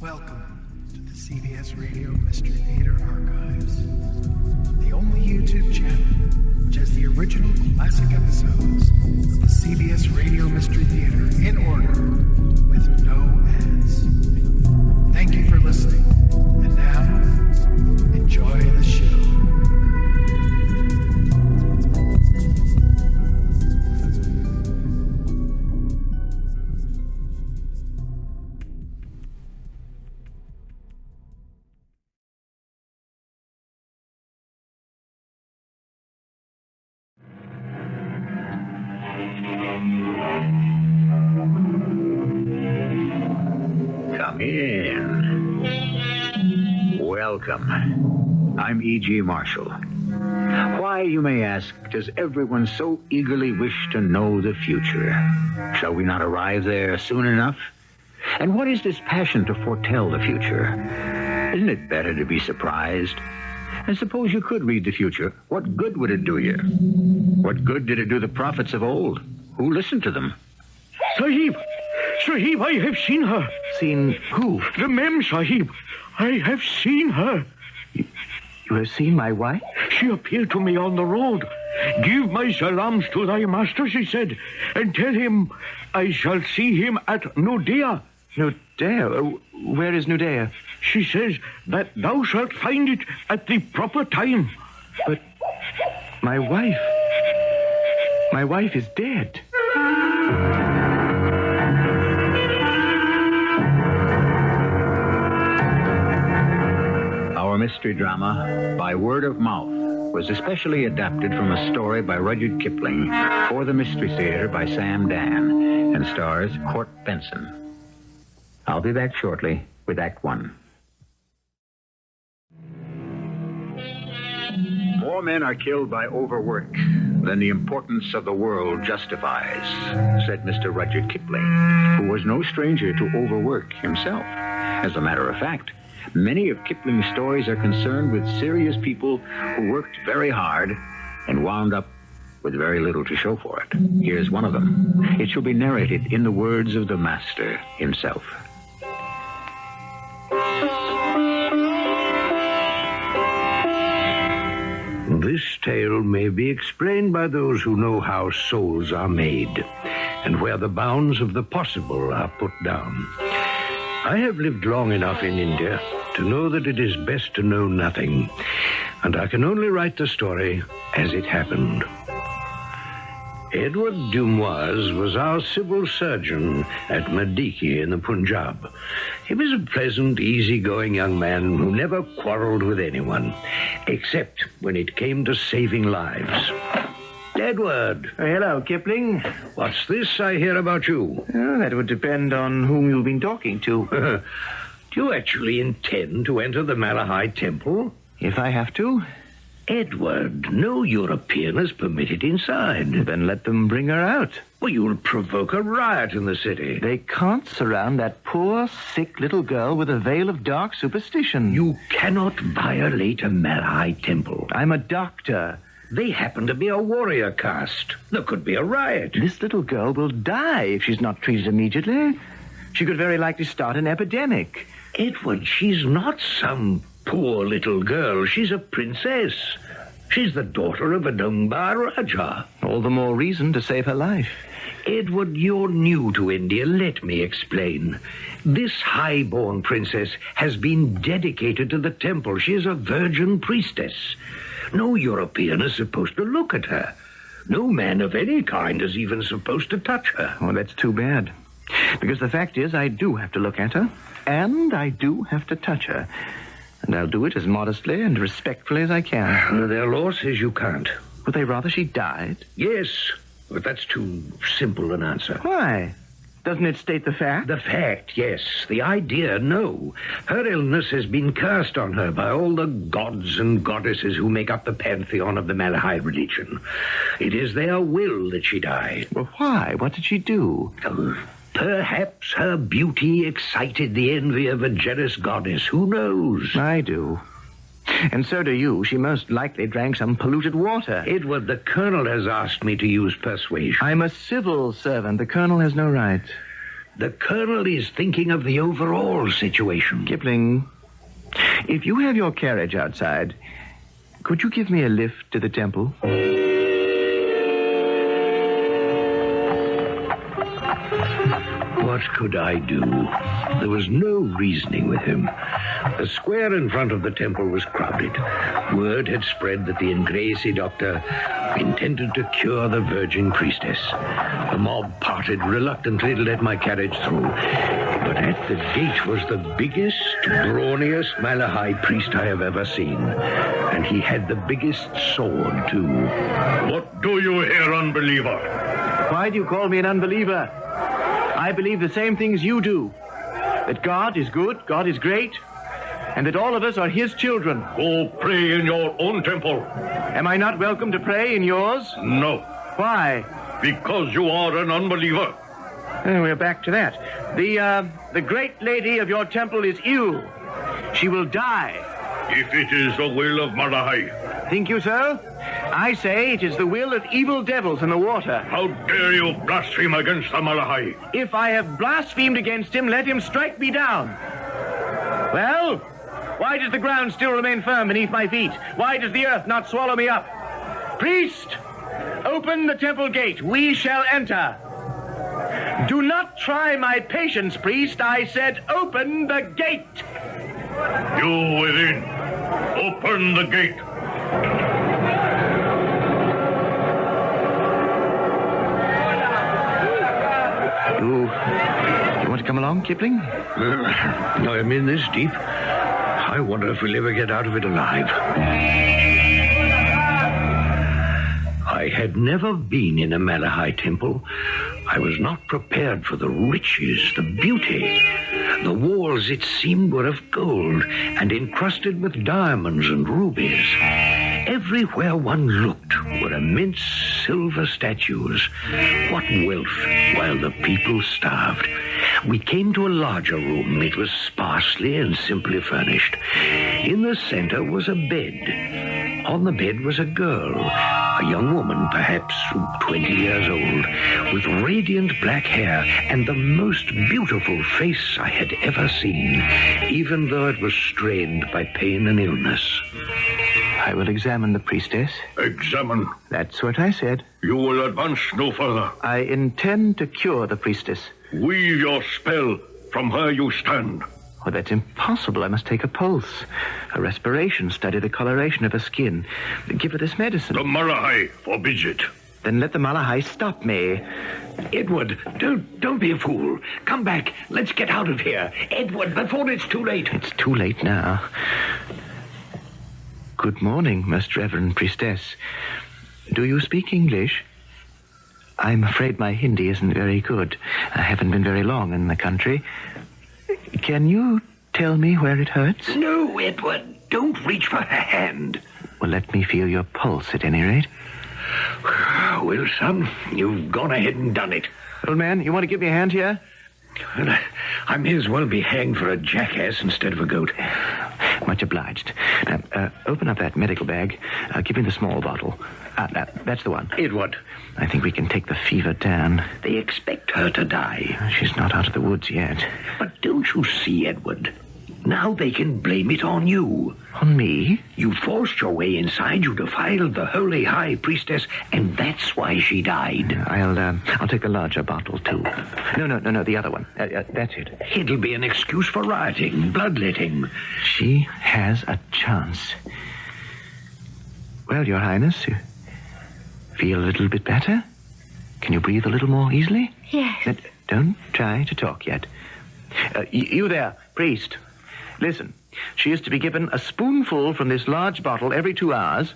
Welcome to the CBS Radio Mystery Theater Archives, the only YouTube channel which has the original classic episodes of the CBS Radio Mystery Theater in order with no ads. Thank you for listening, and now, enjoy the show. Come in. Welcome. I'm E.G. Marshall. Why, you may ask, does everyone so eagerly wish to know the future? Shall we not arrive there soon enough? And what is this passion to foretell the future? Isn't it better to be surprised? And suppose you could read the future, what good would it do you? What good did it do the prophets of old? Who listened to them? Sahib! Sahib, I have seen her. Seen who? The Mem, Sahib. I have seen her. You have seen my wife? She appeared to me on the road. Give my salams to thy master, she said, and tell him I shall see him at Nudea. Nudea? Where is Nudea? She says that thou shalt find it at the proper time. But my wife is dead. Our mystery drama, By Word of Mouth, was especially adapted from a story by Rudyard Kipling for the Mystery Theater by Sam Dann and stars Benson. I'll be back shortly with Act One. More men are killed by overwork than the importance of the world justifies, said Mr. Rudyard Kipling, who was no stranger to overwork himself. As a matter of fact, many of Kipling's stories are concerned with serious people who worked very hard and wound up with very little to show for it. Here's one of them. It shall be narrated in the words of the master himself. This tale may be explained by those who know how souls are made and where the bounds of the possible are put down. I have lived long enough in India to know that it is best to know nothing, and I can only write the story as it happened. Edward Dumoise was our civil surgeon at Madiki in the Punjab. He was a pleasant, easy-going young man who never quarreled with anyone, except when it came to saving lives. Edward. Hello, Kipling. What's this I hear about you? Oh, that would depend on whom you've been talking to. Do you actually intend to enter the Malahide Temple? If I have to. Edward, no European is permitted inside. Then let them bring her out. Well, you'll provoke a riot in the city. They can't surround that poor, sick little girl with a veil of dark superstition. You cannot violate a Malahide Temple. I'm a doctor. They happen to be a warrior caste. There could be a riot. This little girl will die if she's not treated immediately. She could very likely start an epidemic. Edward, she's not some poor little girl. She's a princess. She's the daughter of a Dunbar Raja. All the more reason to save her life. Edward, you're new to India. Let me explain. This high-born princess has been dedicated to the temple. She is a virgin priestess. No European is supposed to look at her. No man of any kind is even supposed to touch her. Oh, that's too bad. Because the fact is, I do have to look at her, and I do have to touch her. And I'll do it as modestly and respectfully as I can. Their law says you can't. Would they rather she died? Yes, but that's too simple an answer. Why? Doesn't it state the fact? The fact, yes. The idea, no. Her illness has been cast on her by all the gods and goddesses who make up the pantheon of the Malahide religion. It is their will that she died. Well, why? What did she do? Perhaps her beauty excited the envy of a jealous goddess. Who knows? I do. And so do you. She most likely drank some polluted water. Edward, the colonel has asked me to use persuasion. I'm a civil servant. The colonel has no right. The Colonel is thinking of the overall situation. Kipling, if you have your carriage outside, could you give me a lift to the temple? What could I do? There was no reasoning with him. The square in front of the temple was crowded. Word had spread that the Ingresi doctor intended to cure the virgin priestess. The mob parted reluctantly to let my carriage through. But at the gate was the biggest, brawniest Malachi priest I have ever seen. And he had the biggest sword, too. What do you here, unbeliever? Why do you call me an unbeliever? I believe the same things you do. That God is good, God is great, and that all of us are his children. Go pray in your own temple. Am I not welcome to pray in yours? No, Why? because you are an unbeliever. We're back to that. The great lady of your temple is ill. She will die. If it is the will of Malachi. Think you so? I say it is the will of evil devils in the water. How dare you blaspheme against the Malachi? If I have blasphemed against him, let him strike me down. Well, why does the ground still remain firm beneath my feet? Why does the earth not swallow me up? Priest, open the temple gate. We shall enter. Do not try my patience, priest. I said open the gate. You within, open the gate. You want to come along, Kipling? I'm in this deep. I wonder if we'll ever get out of it alive. I had never been in a Malachi temple. I was not prepared for the riches, the beauty. The walls, it seemed, were of gold and encrusted with diamonds and rubies. Everywhere one looked were immense silver statues. What wealth, while the people starved. We came to a larger room. It was sparsely and simply furnished. In the center was a bed. On the bed was a girl, a young woman, perhaps 20 years old, with radiant black hair and the most beautiful face I had ever seen, even though it was strained by pain and illness. I will examine the priestess. Examine. That's what I said. You will advance no further. I intend to cure the priestess. Weave your spell from where you stand. Oh, that's impossible. I must take a pulse, a respiration, study the coloration of her skin. Give her this medicine. The Malachi forbids it. Then let the Malachi stop me. Edward, don't be a fool. Come back. Let's get out of here. Edward, before it's too late. It's too late now. Good morning, most reverend priestess. Do you speak English? I'm afraid my Hindi isn't very good. I haven't been very long in the country. Can you tell me where it hurts? No, Edward. Don't reach for her hand. Well, let me feel your pulse at any rate. Well, son, you've gone ahead and done it. Old man, you want to give me a hand here? Well, I may as well be hanged for a jackass instead of a goat. Much obliged. Now, open up that medical bag. Give me the small bottle. That's the one. Edward. I think we can take the fever down. They expect her to die. She's not out of the woods yet. But don't you see, Edward? Now they can blame it on you. On me? You forced your way inside. You defiled the holy high priestess, and that's why she died. I'll take a larger bottle, too. No, the other one. That's it. It'll be an excuse for rioting, bloodletting. She has a chance. Well, Your Highness, you feel a little bit better? Can you breathe a little more easily? Yes. Don't try to talk yet. You there, priest. Listen, she is to be given a spoonful from this large bottle every 2 hours,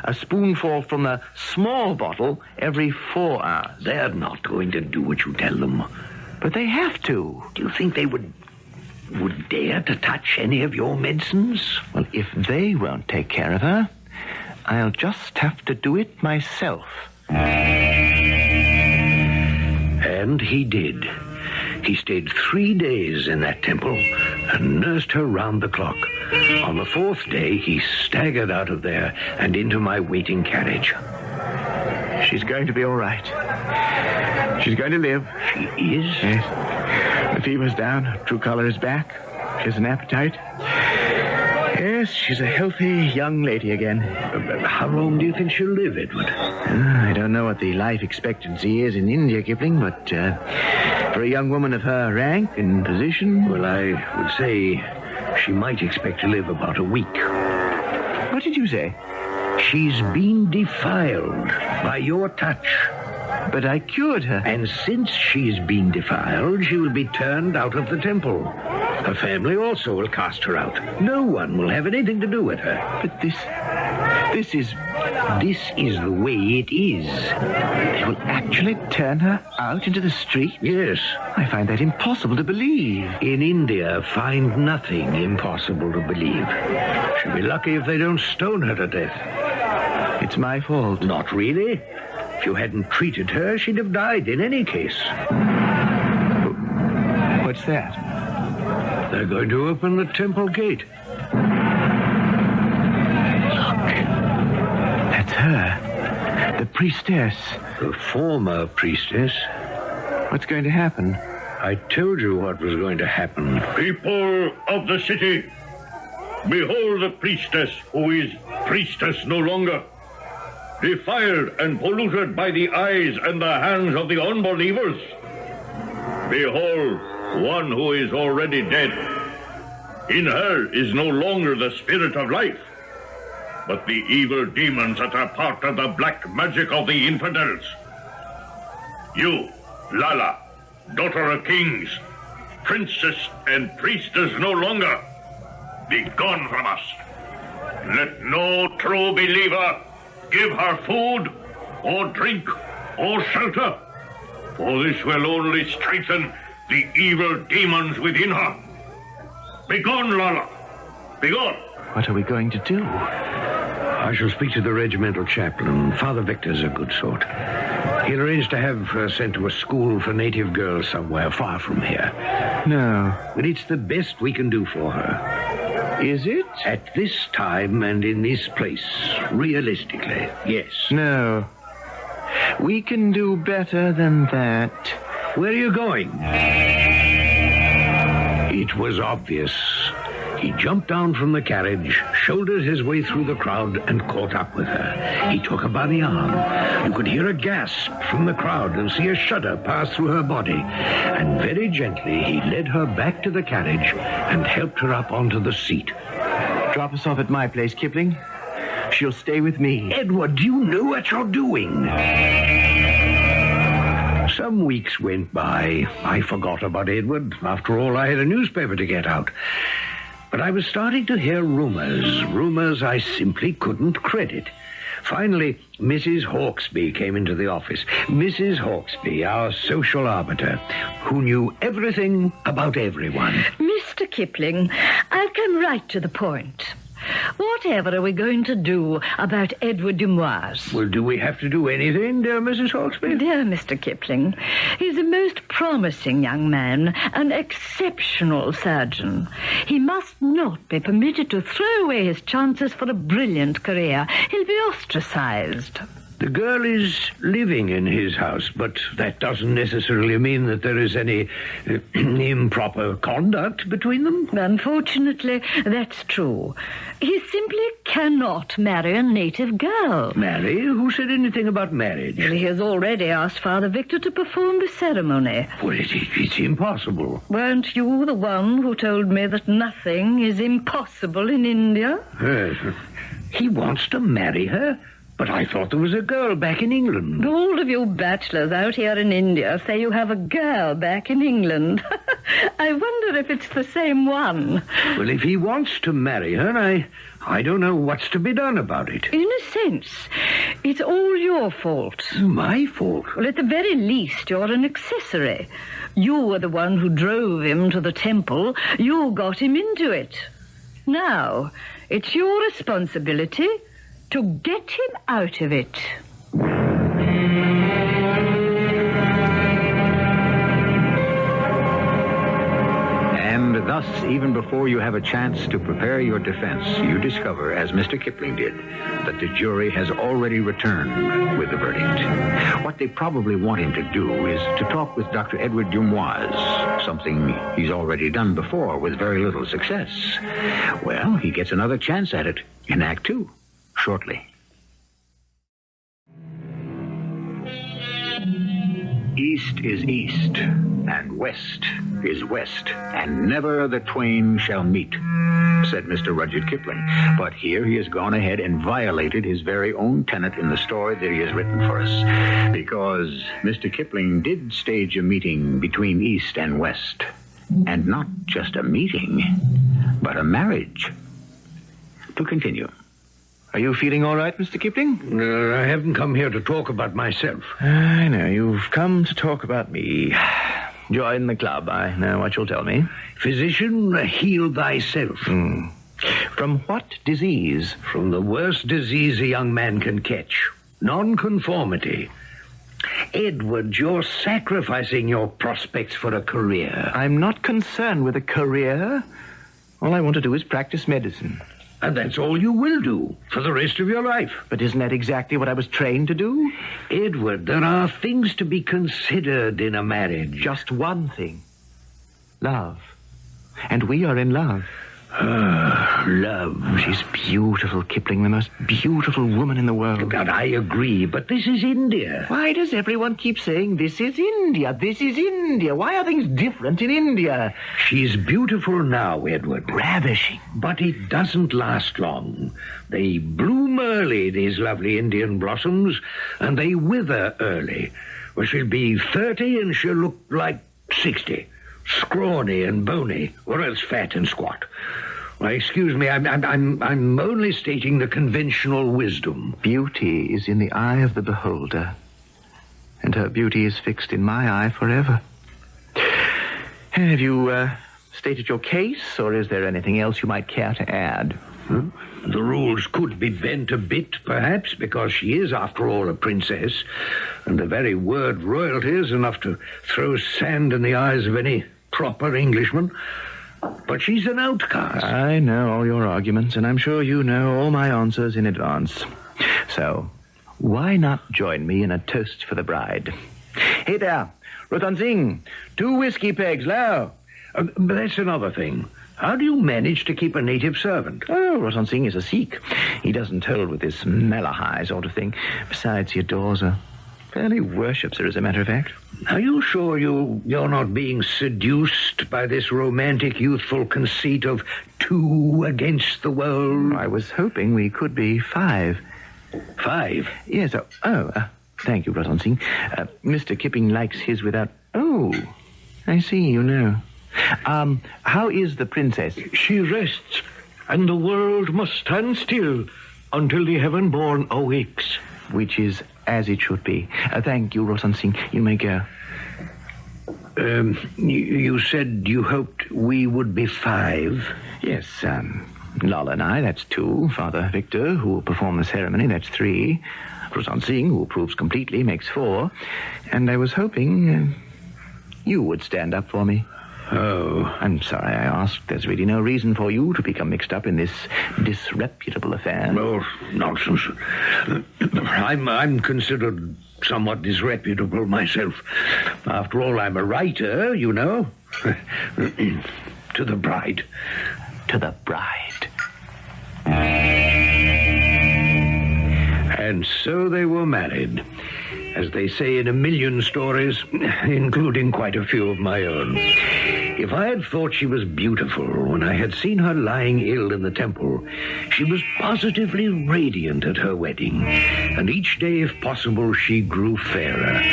a spoonful from the small bottle every 4 hours. They're not going to do what you tell them. But they have to. Do you think they would dare to touch any of your medicines? Well, if they won't take care of her, I'll just have to do it myself. And he did. He stayed 3 days in that temple and nursed her round the clock. On the 4th day, he staggered out of there and into my waiting carriage. She's going to be all right. She's going to live. She is? Yes. The fever's down. True color is back. She has an appetite. Yes, she's a healthy young lady again. How long do you think she'll live, Edward? I don't know what the life expectancy is in India, Kipling, but for a young woman of her rank and position... Well, I would say she might expect to live about a week. What did you say? She's been defiled by your touch. But I cured her. And since she's been defiled, she will be turned out of the temple. Her family also will cast her out. No one will have anything to do with her. But this is... This is the way it is. They will actually turn her out into the street? Yes. I find that impossible to believe. In India, find nothing impossible to believe. She'll be lucky if they don't stone her to death. It's my fault. Not really. If you hadn't treated her, she'd have died in any case. What's that? They're going to open the temple gate. That's her. The priestess. The former priestess. What's going to happen? I told you what was going to happen. People of the city, behold the priestess who is priestess no longer. Defiled and polluted by the eyes and the hands of the unbelievers. Behold, one who is already dead. In her is no longer the spirit of life, but the evil demons that are part of the black magic of the infidels. You, Lala, daughter of kings, princess and priestess no longer, be gone from us. Let no true believer give her food, or drink, or shelter, for this will only strengthen the evil demons within her. Begone, Lala. Begone. What are we going to do? I shall speak to the regimental chaplain. Father Victor's a good sort. He'll arrange to have her sent to a school for native girls somewhere far from here. No. But it's the best we can do for her. Is it? At this time and in this place, realistically, yes. No. We can do better than that. Where are you going? It was obvious. He jumped down from the carriage, shouldered his way through the crowd, and caught up with her. He took her by the arm. You could hear a gasp from the crowd and see a shudder pass through her body. And very gently, he led her back to the carriage and helped her up onto the seat. Drop us off at my place, Kipling. She'll stay with me. Edward, do you know what you're doing? Some weeks went by. I forgot about Edward. After all, I had a newspaper to get out. But I was starting to hear rumors I simply couldn't credit. Finally, Mrs. Hawksby came into the office. Mrs. Hawksby, our social arbiter, who knew everything about everyone. Mr. Kipling, I'll come right to the point. Whatever are we going to do about Edward Dumoise? Well, do we have to do anything, dear Mrs. Hawksby? Dear Mr. Kipling, he's a most promising young man, an exceptional surgeon. He must not be permitted to throw away his chances for a brilliant career. He'll be ostracized. The girl is living in his house, but that doesn't necessarily mean that there is any improper conduct between them. Unfortunately, that's true. He simply cannot marry a native girl. Marry? Who said anything about marriage? He has already asked Father Victor to perform the ceremony. Well, it's impossible. Weren't you the one who told me that nothing is impossible in India? Yes. He wants to marry her? But I thought there was a girl back in England. All of you bachelors out here in India say you have a girl back in England. I wonder if it's the same one. Well, if he wants to marry her, I don't know what's to be done about it. In a sense, it's all your fault. My fault? Well, at the very least, you're an accessory. You were the one who drove him to the temple. You got him into it. Now, it's your responsibility to get him out of it. And Thus, even before you have a chance to prepare your defense, you discover, as Mr. Kipling did, that the jury has already returned with the verdict. What they probably want him to do is to talk with Dr. Edward Dumoise, something he's already done before with very little success. Well, he gets another chance at it in Act 2, shortly. East is east, and west is west, and never the twain shall meet, said Mr. Rudyard Kipling. But here he has gone ahead and violated his very own tenet in the story that he has written for us, because Mr. Kipling did stage a meeting between East and West, and not just a meeting, but a marriage. To continue. Are you feeling all right, Mr. Kipling? I haven't come here to talk about myself. I know. You've come to talk about me. Join the club. I know what you'll tell me. Physician, heal thyself. From what disease? From the worst disease a young man can catch. Nonconformity. Edward, you're sacrificing your prospects for a career. I'm not concerned with a career. All I want to do is practice medicine. And that's all you will do for the rest of your life. But isn't that exactly what I was trained to do? Edward, there are things to be considered in a marriage. Just one thing. Love. And we are in love. Love. She's beautiful, Kipling, the most beautiful woman in the world. God, I agree, but this is India. Why does everyone keep saying, this is India, this is India? Why are things different in India? She's beautiful now, Edward. Ravishing. But it doesn't last long. They bloom early, these lovely Indian blossoms, and they wither early. Well, she'll be 30 and she'll look like 60. Scrawny and bony, or else fat and squat. Well, excuse me, I'm only stating the conventional wisdom. Beauty is in the eye of the beholder, and her beauty is fixed in my eye forever. Have you stated your case, or is there anything else you might care to add? The rules could be bent a bit, perhaps, because she is, after all, a princess, and the very word royalty is enough to throw sand in the eyes of any proper Englishman. But she's an outcast. I know all your arguments, and I'm sure you know all my answers in advance. So, why not join me in a toast for the bride? Hey there, Rotan Singh, 2 whiskey pegs, low. But that's another thing. How do you manage to keep a native servant? Oh, Rotan Singh is a Sikh. He doesn't hold with this Malahai sort of thing. Besides, he adores her. Fairly worships her, as a matter of fact. Are you sure you're not being seduced by this romantic, youthful conceit of 2 against the world? I was hoping we could be 5. 5? Yes, thank you, Rotan Singh. Mr. Kipling likes his without... Oh, I see, you know. How is the princess? She rests, and the world must stand still until the heaven-born awakes. Which is as it should be. Thank you, Rotan Singh. You may go. You said you hoped we would be 5? Yes, Lala and I, that's 2. Father Victor, who will perform the ceremony, that's 3. Rotan Singh, who approves completely, makes 4. And I was hoping you would stand up for me. Oh. I'm sorry I asked. There's really no reason for you to become mixed up in this disreputable affair. Oh, nonsense. I'm considered somewhat disreputable myself. After all, I'm a writer, you know. To the bride. To the bride. And so they were married, as they say in a million stories, including quite a few of my own. If I had thought she was beautiful when I had seen her lying ill in the temple, she was positively radiant at her wedding, and each day, if possible, she grew fairer.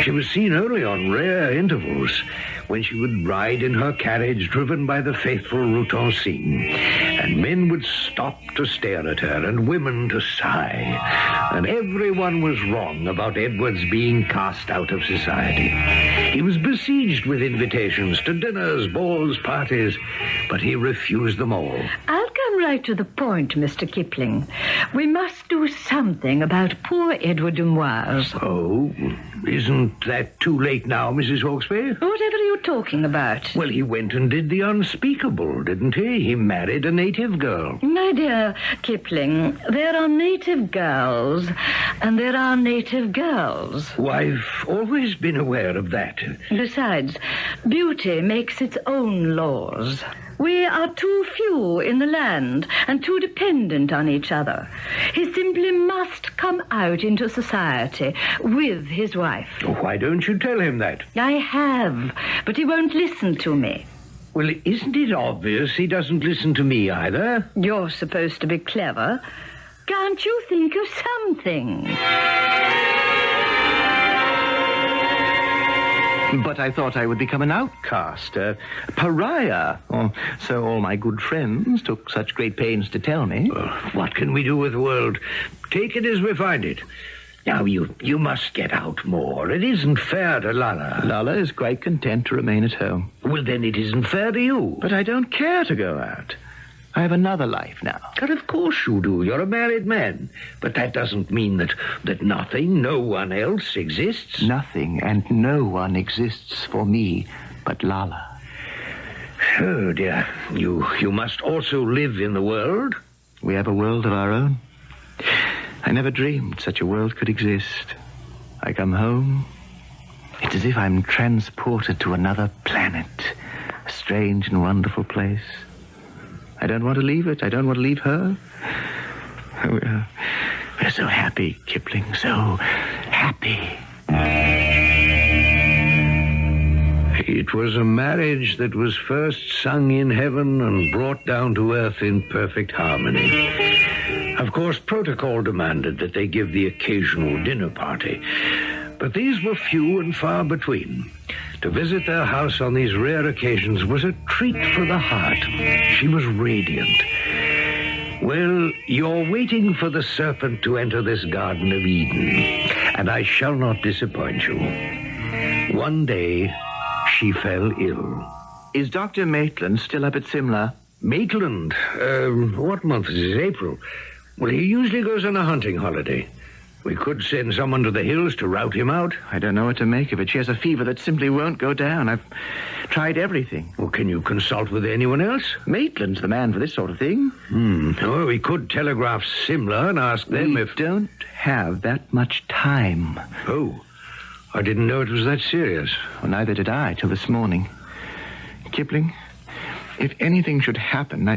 She was seen only on rare intervals, when she would ride in her carriage driven by the faithful Rotan Singh, and men would stop to stare at her, and women to sigh, and everyone was wrong about Edward's being cast out of society. He was besieged with invitations to dinners, balls, parties, but he refused them all. I'll come right to the point, Mr. Kipling. We must do something about poor Edward Dumoise. Oh, isn't that too late now, Mrs. Hawksby? Whatever are you talking about? Well, he went and did the unspeakable, didn't he? He married a native girl. My dear Kipling, there are native girls and there are native girls. Oh, I've always been aware of that. Besides, beauty makes its own laws. We are too few in the land and too dependent on each other. He simply must come out into society with his wife. Why don't you tell him that? I have, but he won't listen to me. Well, isn't it obvious he doesn't listen to me either? You're supposed to be clever. Can't you think of something? But I thought I would become an outcast, a pariah. Or so all my good friends took such great pains to tell me. What can we do with the world? Take it as we find it. Now, you must get out more. It isn't fair to Lala. Lala is quite content to remain at home. Well, then it isn't fair to you. But I don't care to go out. I have another life now. But of course you do. You're a married man. But that doesn't mean that nothing, no one else exists. Nothing and no one exists for me but Lala. Oh, dear. You must also live in the world. We have a world of our own. I never dreamed such a world could exist. I come home. It's as if I'm transported to another planet. A strange and wonderful place. I don't want to leave it. I don't want to leave her. We're so happy, Kipling, so happy. It was a marriage that was first sung in heaven and brought down to earth in perfect harmony. Of course, protocol demanded that they give the occasional dinner party, but these were few and far between. To visit their house on these rare occasions was a treat for the heart. She was radiant. Well, you're waiting for the serpent to enter this Garden of Eden, and I shall not disappoint you. One day, she fell ill. Is Dr. Maitland still up at Simla? Maitland? What month is it? April. Well, he usually goes on a hunting holiday. We could send someone to the hills to rout him out. I don't know what to make of it. She has a fever that simply won't go down. I've tried everything. Well, can you consult with anyone else? Maitland's the man for this sort of thing. Oh, we could telegraph Simla and ask them We if... don't have that much time. Oh, I didn't know it was that serious. Well, neither did I till this morning. Kipling, if anything should happen,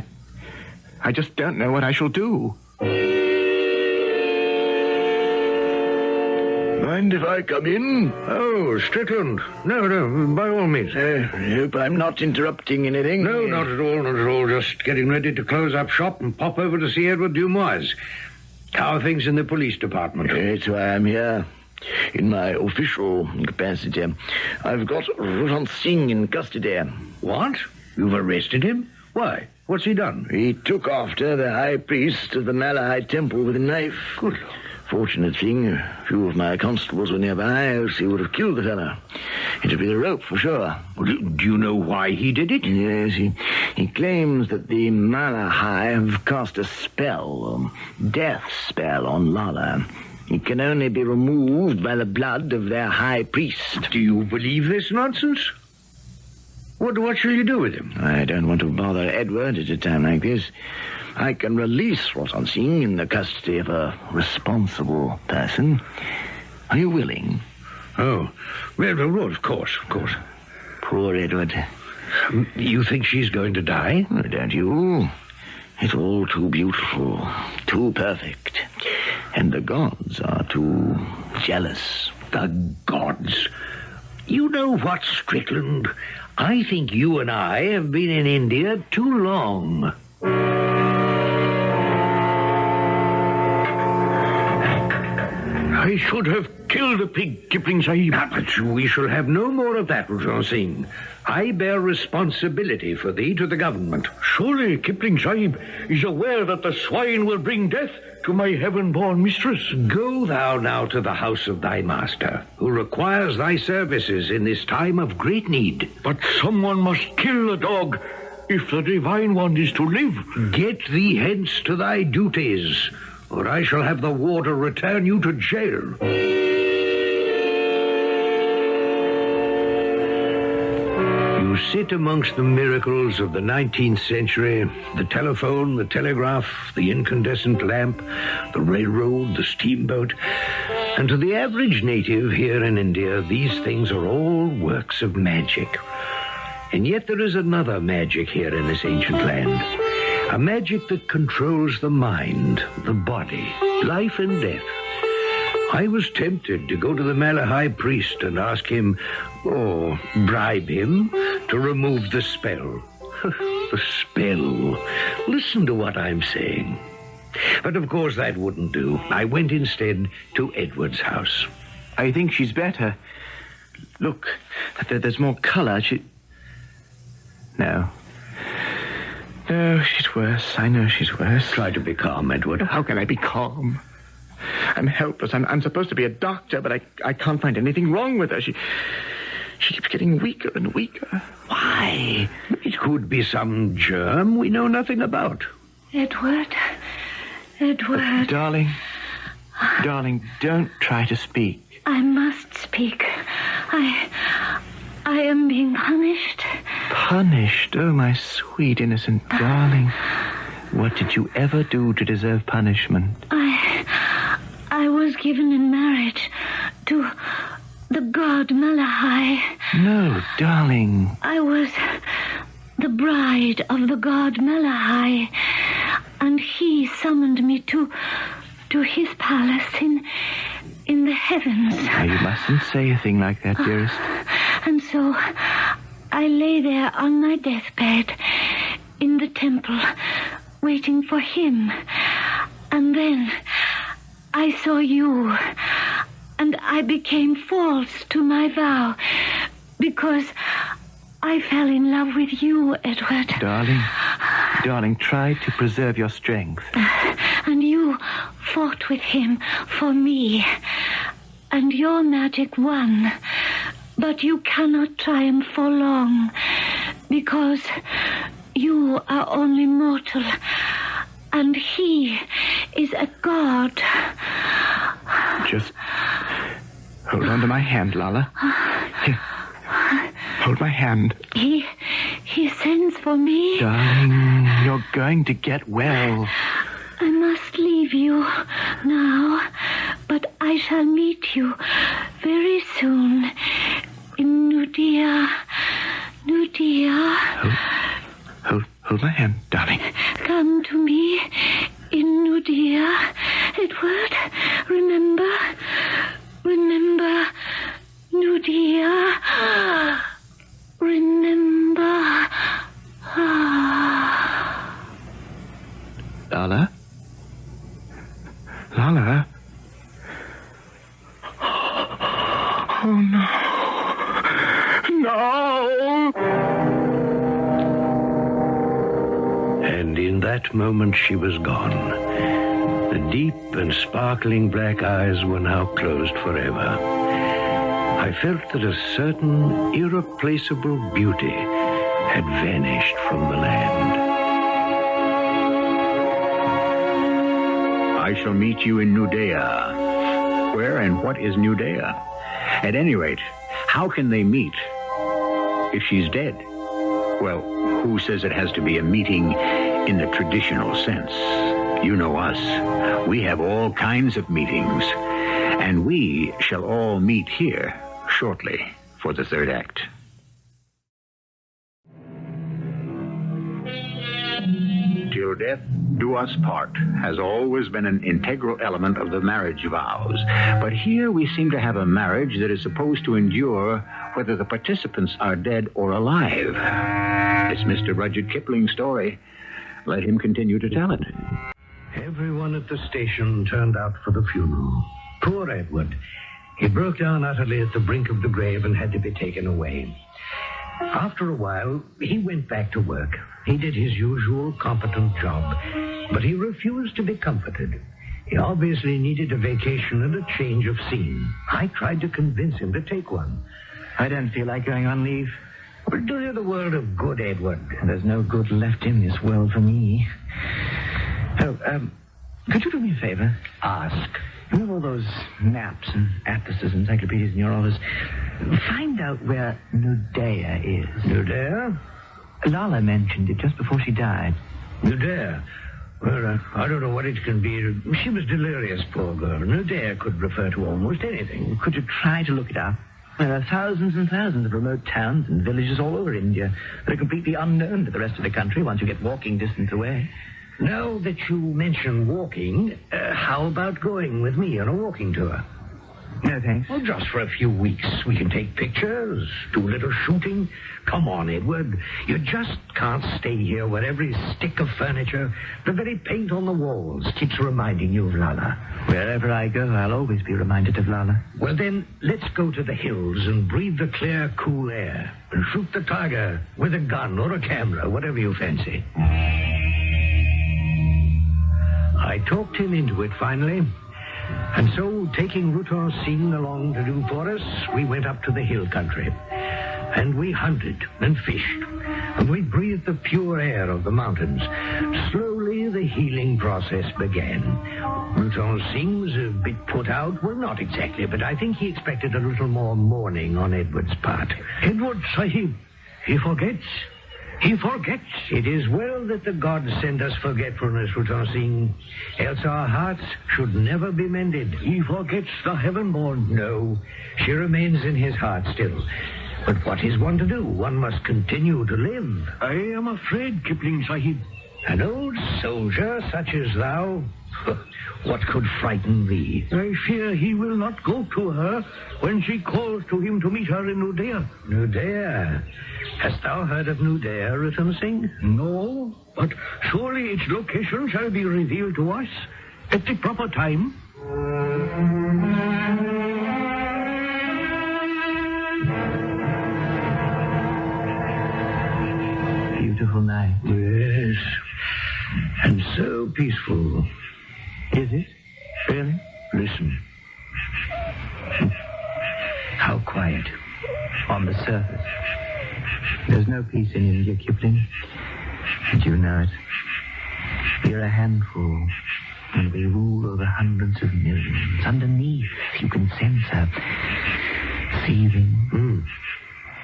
I just don't know what I shall do. Mind if I come in? Oh, Strickland. No, by all means. I hope I'm not interrupting anything. No, not at all. Just getting ready to close up shop and pop over to see Edward Dumoise. How are things in the police department? That's why I'm here. In my official capacity. I've got Horton in custody. What? You've arrested him? Why? What's he done? He took after the high priest of the Malahide temple with a knife. Good Lord. Fortunate thing, a few of my constables were nearby, else he would have killed the fellow. It'd be the rope for sure. Well, do you know why he did it? Yes, he claims that the Malahide have cast a spell, death spell on Lala. It can only be removed by the blood of their high priest. Do you believe this nonsense? What shall you do with him? I don't want to bother Edward at a time like this. I can release Horton in the custody of a responsible person. Are you willing? Oh, well, of course. Poor Edward. You think she's going to die? Oh, don't you? It's all too beautiful, too perfect. And the gods are too jealous. The gods? You know what, Strickland? I think you and I have been in India too long. I should have killed a pig, Kipling Sahib. But we shall have no more of that, Horton Singh. I bear responsibility for thee to the government. Surely Kipling Sahib is aware that the swine will bring death to my heaven-born mistress. Go thou now to the house of thy master, who requires thy services in this time of great need. But someone must kill the dog if the divine one is to live. Get thee hence to thy duties, or I shall have the warder return you to jail. You sit amongst the miracles of the 19th century, the telephone, the telegraph, the incandescent lamp, the railroad, the steamboat, and to the average native here in India, these things are all works of magic. And yet there is another magic here in this ancient land, a magic that controls the mind, the body, life and death. I was tempted to go to the Malahai priest and ask him, or bribe him, to remove the spell. The spell. Listen to what I'm saying. But of course that wouldn't do. I went instead to Edward's house. I think she's better. Look, there's more color. No, she's worse. I know she's worse. Try to be calm, Edward. How can I be calm? I'm helpless. I'm supposed to be a doctor, but I can't find anything wrong with her. She keeps getting weaker and weaker. Why? It could be some germ we know nothing about. Edward. Darling, don't try to speak. I must speak. I am being punished. Punished? Oh, my sweet, innocent darling. What did you ever do to deserve punishment? I was given in marriage to the god Malahai. No, darling. I was the bride of the god Malahai, and he summoned me to his palace in the heavens. Now, you mustn't say a thing like that, dearest. And so I lay there on my deathbed in the temple, waiting for him. And then I saw you, and I became false to my vow, because I fell in love with you, Edward. Darling, try to preserve your strength. And you fought with him for me, and your magic won. But you cannot triumph for long, because you are only mortal, and he is a god. Just hold on to my hand, Lala. Here, hold my hand. He sends for me. Darling, you're going to get well. I must leave you now, but I shall meet you very soon in Nudia. Hold my hand, darling. Come to me in Nudia, Edward. Remember Nudia. Remember. Lala? Oh, no. No! And in that moment she was gone. The deep and sparkling black eyes were now closed forever. I felt that a certain irreplaceable beauty had vanished from the land. I shall meet you in Nudea. Where and what is Nudea? At any rate, how can they meet if she's dead? Well, who says it has to be a meeting in the traditional sense? You know us. We have all kinds of meetings. And we shall all meet here shortly for the third act. Till death do us part has always been an integral element of the marriage vows. But here we seem to have a marriage that is supposed to endure whether the participants are dead or alive. It's Mr. Rudyard Kipling's story. Let him continue to tell it. Everyone at the station turned out for the funeral. Poor Edward. He broke down utterly at the brink of the grave and had to be taken away. After a while, he went back to work. He did his usual competent job, but he refused to be comforted. He obviously needed a vacation and a change of scene. I tried to convince him to take one. I don't feel like going on leave. But do you the world of good, Edward? There's no good left in this world for me. Oh, could you do me a favor? Ask. You have all those maps and atlases and encyclopedias in your office. Find out where Nudea is. Nudea? Lala mentioned it just before she died. Nudea? Well, I don't know what it can be. She was delirious, poor girl. Nudea could refer to almost anything. Could you try to look it up? There are thousands and thousands of remote towns and villages all over India that are completely unknown to the rest of the country once you get walking distance away. Now that you mention walking, how about going with me on a walking tour? No, thanks. Well, just for a few weeks. We can take pictures, do a little shooting. Come on, Edward. You just can't stay here where every stick of furniture, the very paint on the walls, keeps reminding you of Lala. Wherever I go, I'll always be reminded of Lala. Well, then, let's go to the hills and breathe the clear, cool air and shoot the tiger with a gun or a camera, whatever you fancy. I talked him into it finally. And so, taking Rutan Singh along to do for us, we went up to the hill country. And we hunted and fished. And we breathed the pure air of the mountains. Slowly, the healing process began. Rutan Singh was a bit put out. Well, not exactly, but I think he expected a little more mourning on Edward's part. Edward, Sahib, he forgets. He forgets. It is well that the gods send us forgetfulness, Rutan Singh. Else our hearts should never be mended. He forgets the heaven-born. No, she remains in his heart still. But what is one to do? One must continue to live. I am afraid, Kipling Sahib. An old soldier such as thou? What could frighten thee? I fear he will not go to her when she calls to him to meet her in Nudea. Nudea? Hast thou heard of Nudea, Rutan Singh? No, but surely its location shall be revealed to us at the proper time. Beautiful night. Yes, and so peaceful. Is it? Really? Listen. How quiet. On the surface. There's no peace in India, Kipling. And you know it. We're a handful, and we rule over hundreds of millions. Underneath, you can sense her seething.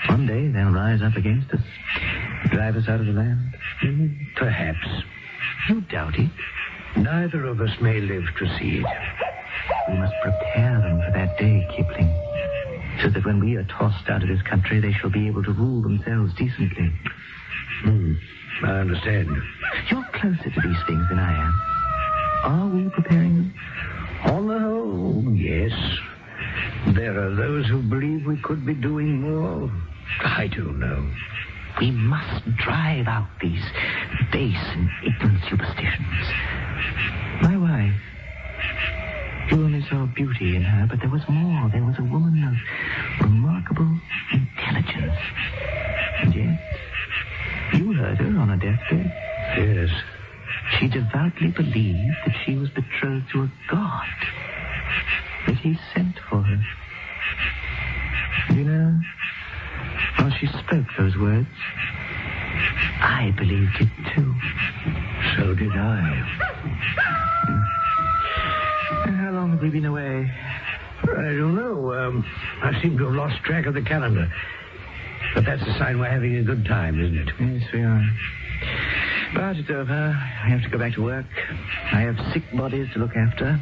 One day they'll rise up against us, drive us out of the land. Perhaps. You doubt it? Neither of us may live to see it. We must prepare them for that day, Kipling, so that when we are tossed out of this country, they shall be able to rule themselves decently. I understand. You're closer to these things than I am. Are we preparing them? On the whole, yes. There are those who believe we could be doing more. I don't know. We must drive out these base and ignorant superstitions. My wife, you only saw beauty in her, but there was more. There was a woman of remarkable intelligence. And yet, you heard her on her deathbed. Yes. She devoutly believed that she was betrothed to a god, that he sent for her. You know, while she spoke those words, I believed it too. So did I. How long have we been away? I don't know. I seem to have lost track of the calendar. But that's a sign we're having a good time, isn't it? Yes, we are. But it's over. I have to go back to work. I have sick bodies to look after.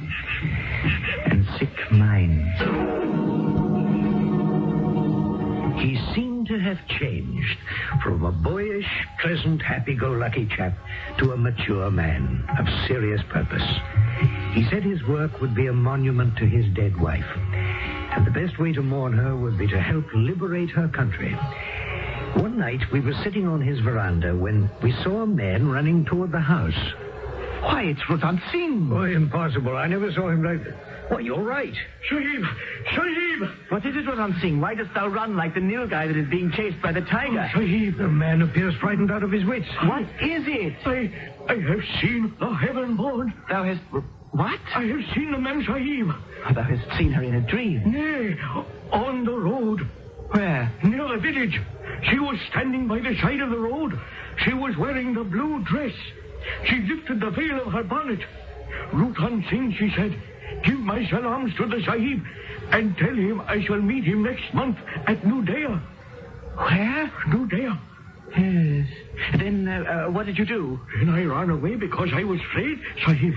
And sick minds. He seemed to have changed from a boyish, pleasant, happy-go-lucky chap to a mature man of serious purpose. He said his work would be a monument to his dead wife, and the best way to mourn her would be to help liberate her country. One night, we were sitting on his veranda when we saw a man running toward the house. Why, it's Rutan Singh. Oh, impossible. I never saw him like that. Why, you're right. Sahib! Sahib! What is it, Rutan Singh? Why dost thou run like the Nilgai that is being chased by the tiger? Sahib, the man appears frightened out of his wits. What is it? I have seen the heaven-born. Thou hast... What? I have seen the man, Sahib. Thou hast seen her in a dream. Nay, on the road. Where? Near the village. She was standing by the side of the road. She was wearing the blue dress. She lifted the veil of her bonnet. Rutan Singh, she said, give my salams to the Sahib and tell him I shall meet him next month at New Dea. Where? New Dea. Yes. Then what did you do? Then I ran away because I was afraid, Sahib.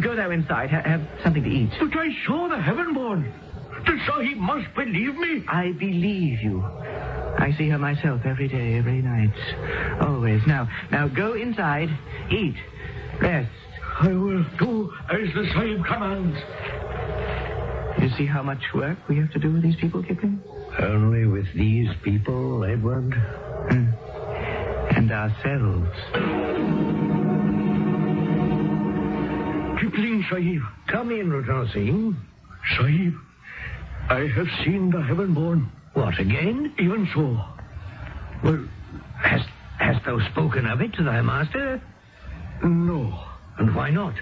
Go there inside. Have something to eat. But I saw the heaven-born. The Sahib must believe me. I believe you. I see her myself every day, every night. Always. Now go inside. Eat. Rest. I will do as the Sahib commands. You see how much work we have to do with these people, Kipling? Only with these people, Edward? And ourselves. Kipling, Sahib. Come in, Rutan Singh. Sahib, I have seen the heaven-born. What, again? Even so. Well, hast thou spoken of it to thy master? No. And why not?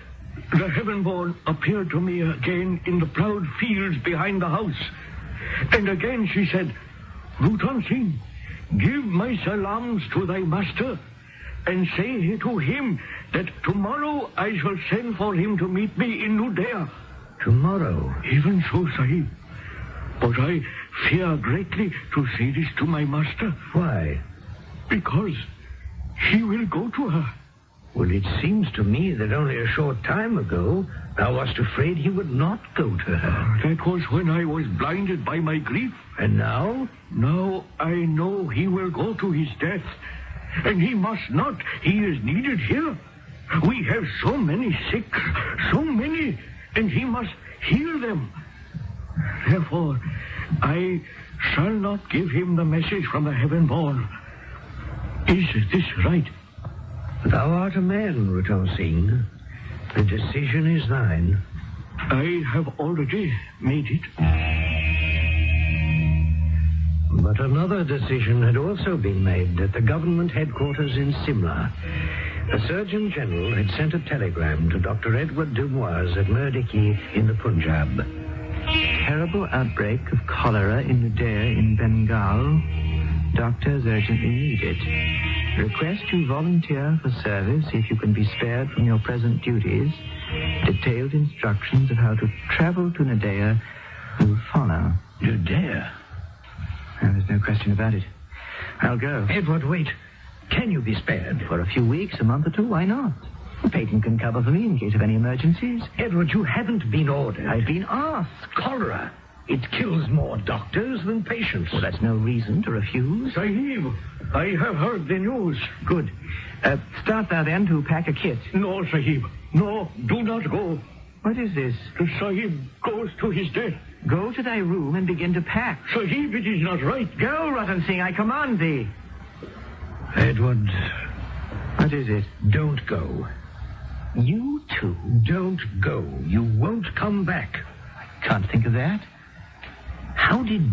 The heaven-born appeared to me again in the ploughed fields behind the house. And again she said, Rutan Singh, give my salams to thy master and say to him that tomorrow I shall send for him to meet me in New Dea. Tomorrow? Even so, Sahib. But I fear greatly to say this to my master. Why? Because he will go to her. Well, it seems to me that only a short time ago thou wast afraid he would not go to her. That was when I was blinded by my grief. And now? Now I know he will go to his death. And he must not. He is needed here. We have so many sick, so many, and he must heal them. Therefore, I shall not give him the message from the heaven-born. Is this right? Thou art a man, Rutan Singh. The decision is thine. I have already made it. But another decision had also been made at the government headquarters in Simla. The Surgeon General had sent a telegram to Dr. Edward Dumoise at Murdiki in the Punjab. Terrible outbreak of cholera in Nudea in Bengal. Doctors urgently needed. Request you volunteer for service if you can be spared from your present duties. Detailed instructions of how to travel to Nudea will follow. Nudea? There's no question about it. I'll go. Edward, wait. Can you be spared? For a few weeks, a month or two, why not? The patent can cover for me in case of any emergencies. Edward, you haven't been ordered. I've been asked. Cholera. It kills more doctors than patients. Well, that's no reason to refuse. Sahib, I have heard the news. Good. Start thou then to pack a kit. No, Sahib. No, do not go. What is this? The Sahib goes to his death. Go to thy room and begin to pack. Sahib, it is not right. Go, Ratan Singh, I command thee. Edward. What is it? Don't go. You too? Don't go. You won't come back. I can't think of that. How did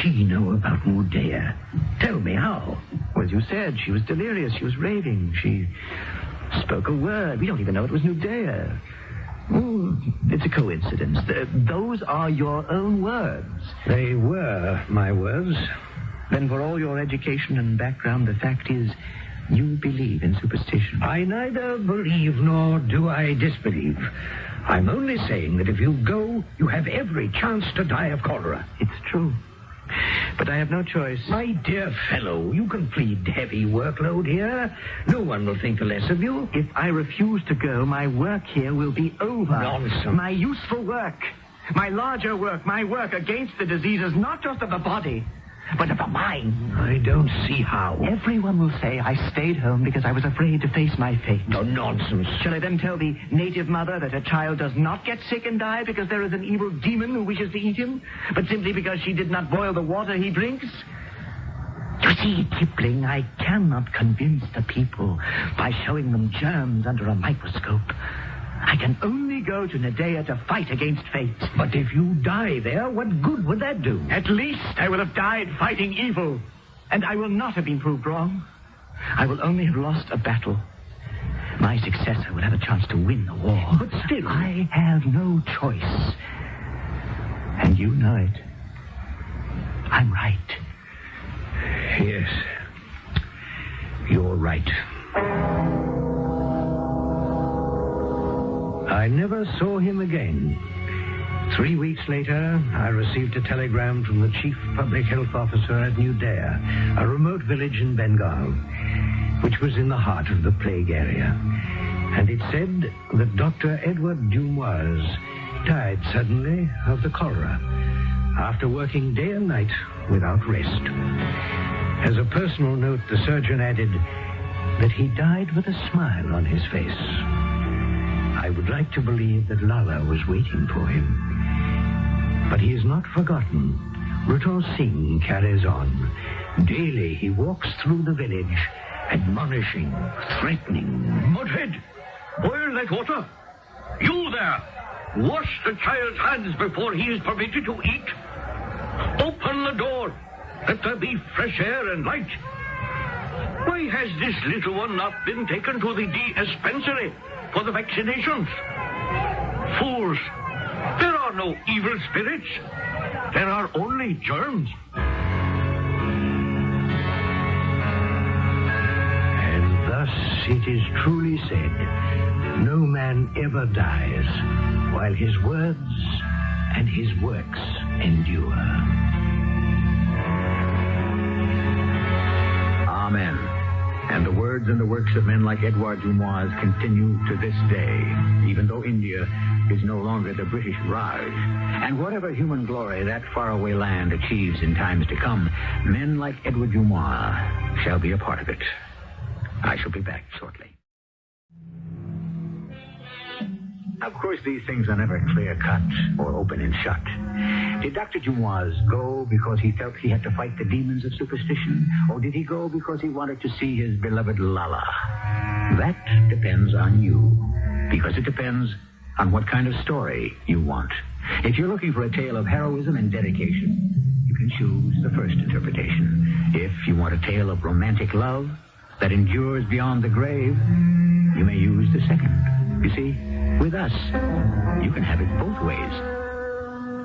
she know about Nudea? Tell me how. Well, you said she was delirious. She was raving. She spoke a word. We don't even know it was Nudea. Oh, it's a coincidence. Those are your own words. They were my words. Then for all your education and background, the fact is you believe in superstition. I neither believe nor do I disbelieve. I'm only saying that if you go, you have every chance to die of cholera. It's true. But I have no choice. My dear fellow, you can plead heavy workload here. No one will think the less of you. If I refuse to go, my work here will be over. Nonsense. My useful work, my larger work, my work against the diseases, not just of the body, but of the mind. I don't see how. Everyone will say I stayed home because I was afraid to face my fate. No nonsense. Shall I then tell the native mother that her child does not get sick and die because there is an evil demon who wishes to eat him, but simply because she did not boil the water he drinks? You see, Kipling, I cannot convince the people by showing them germs under a microscope. I can only go to Nudea to fight against fate. But if you die there, what good would that do? At least I will have died fighting evil. And I will not have been proved wrong. I will only have lost a battle. My successor will have a chance to win the war. But still, I have no choice. And you know it. I'm right. Yes. You're right. I never saw him again. 3 weeks later, I received a telegram from the chief public health officer at New Dare, a remote village in Bengal, which was in the heart of the plague area. And it said that Dr. Edward Dumoise died suddenly of the cholera after working day and night without rest. As a personal note, the surgeon added that he died with a smile on his face. I would like to believe that Lala was waiting for him. But he is not forgotten. Rutal Singh carries on. Daily he walks through the village, admonishing, threatening. Mudhead, boil that water. You there, wash the child's hands before he is permitted to eat. Open the door. Let there be fresh air and light. Why has this little one not been taken to the dispensary for the vaccinations? Fools. There are no evil spirits. There are only germs. And thus it is truly said, no man ever dies while his words and his works endure. Amen. And the words and the works of men like Edward Dumoise continue to this day, even though India is no longer the British Raj. And whatever human glory that faraway land achieves in times to come, men like Edward Dumoise shall be a part of it. I shall be back shortly. Of course, these things are never clear-cut or open and shut. Did Dr. Dumoise go because he felt he had to fight the demons of superstition? Or did he go because he wanted to see his beloved Lala? That depends on you, because it depends on what kind of story you want. If you're looking for a tale of heroism and dedication, you can choose the first interpretation. If you want a tale of romantic love that endures beyond the grave, you may use the second. You see, with us, you can have it both ways.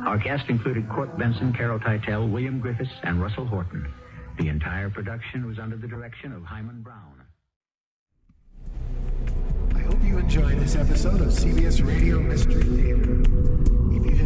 Our cast included Court Benson, Carol Teitel, William Griffis, and Russell Horton. The entire production was under the direction of Hyman Brown. I hope you enjoyed this episode of CBS Radio Mystery Theater. If you've